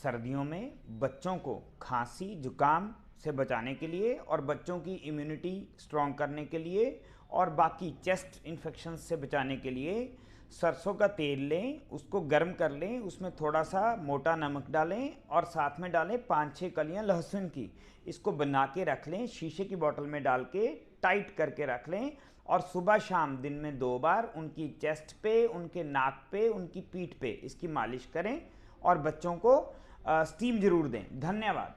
सर्दियों में बच्चों को खांसी जुकाम से बचाने के लिए और बच्चों की इम्यूनिटी स्ट्रॉन्ग करने के लिए और बाकी चेस्ट इन्फेक्शन से बचाने के लिए सरसों का तेल लें, उसको गर्म कर लें, उसमें थोड़ा सा मोटा नमक डालें और साथ में डालें 5-6 कलियां लहसुन की। इसको बना के रख लें, शीशे की बोतल में डाल के टाइट करके रख लें और सुबह शाम दिन में 2 बार उनकी चेस्ट पे, उनके नाक पे, उनकी पीठ पे इसकी मालिश करें और बच्चों को स्टीम जरूर दें। धन्यवाद।